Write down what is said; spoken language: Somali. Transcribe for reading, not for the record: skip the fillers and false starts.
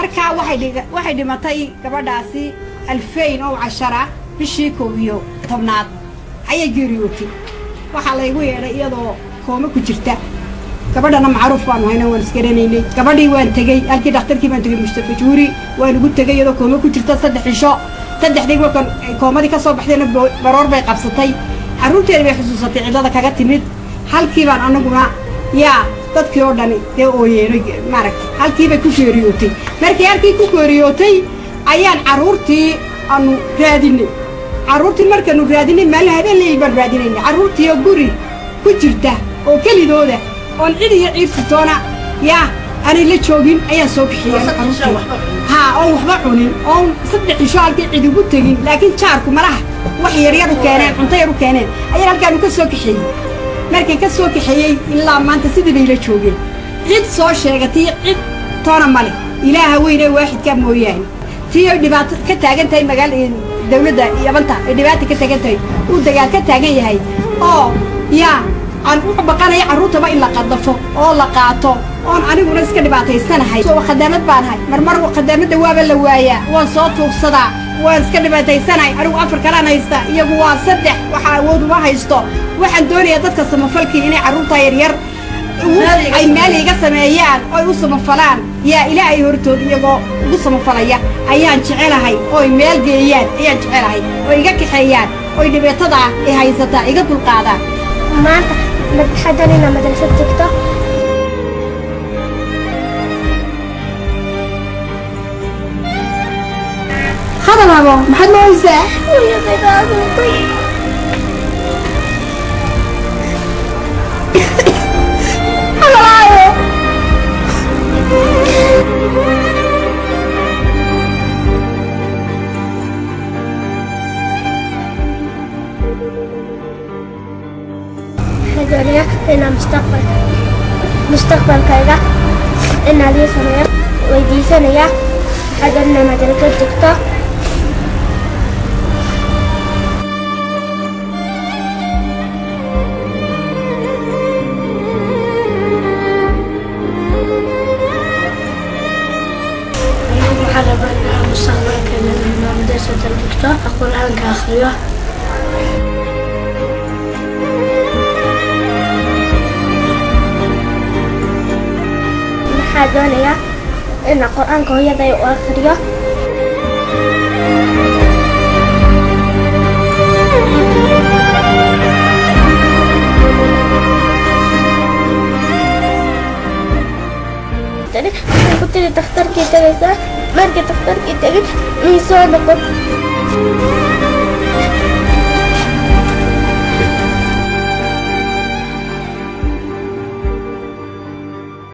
markaa waxay dhimatay gabadhaasi 2010 bishii 11aad ayay geeriyootay waxa la igu yeedhay iyadoo kooma ku jirta gabadhana macruuf baan hayna waan iskaraynay gabadhii waan tagay halkii dhakhtarkii baan tagay Mustafa Juuri waan ugu tagay iyadoo kooma ku jirta 3 cisho 3 dhig markan koomadii ka soo baxdayna baroor bay qabsatay caruurteeda bay xusuusatay cidada kaga timid halkii baan anaguna yaa dadkii oo dhani ee ooyeeray maaragtay halkii bay ku geeriyootay markii halkii ku geeriyootay ayaan caruurtii aanu raadinay caruurtii markaanu raadinay meel habeen baan raadinay caruurtii oo guri ku jirta oo kelidooda oon cid iyo ciirsitoona yaa ani la joogin ayaan soo bixiyay oo waxba cunin oo 3 cisho halkii cid ugu tagin laakiin jaarku malaha wax yar u keeneen cunto yar u keeneen ayaan halkaan ka soo bixiyay markii ka soo bixiyay ilaa maanta sidii bay la joogeen cid soo sheegatay cid toona male ilaaha weynay waaxidka mooyaan tii dhibaato ka taagan tahay magaalada dawladda iyo banta dhibaato ka taagan tahay uu dagaal ka taagan yahay oo yaa aan u baqanay caruurtaba in la qadafo oo la qaato oo aniguna iska dhibaataysanahay soo khadamad baan hay marmar khadamada waaba la waaya waan soo tuugsadaa waan iska dhibaataysanahay anigu 4 kala haysta iyagu waa 3 waxa awood uma haysto waxaan doonayaa dadka samafalkii inay caruurta yar yar ay meel iga sameeyaan oo u samafalaan yaa ilaahay hortood iyagoo ugu samafalaya ayaan jecelahay oo meel geeyaan ayaan jecelahay oo iga kaxeeyaan oo dhibaatada ay haysata iga dulqaadaan maanta مدحدنا مدرسة تكتا هذا بابا محد ما ينسى ويا بابا دنيا إن مستقبل كذا إن لي سنة ويدي سنة حدنا مدرسة تكتا محاربة مستقبل كذا إن مدرسة تكتا أقول عنك آخرية دونيا إن القرآن كهيا ذي آخرية tadi aku tidak tahu kita bisa, mereka tahu kita misa dapat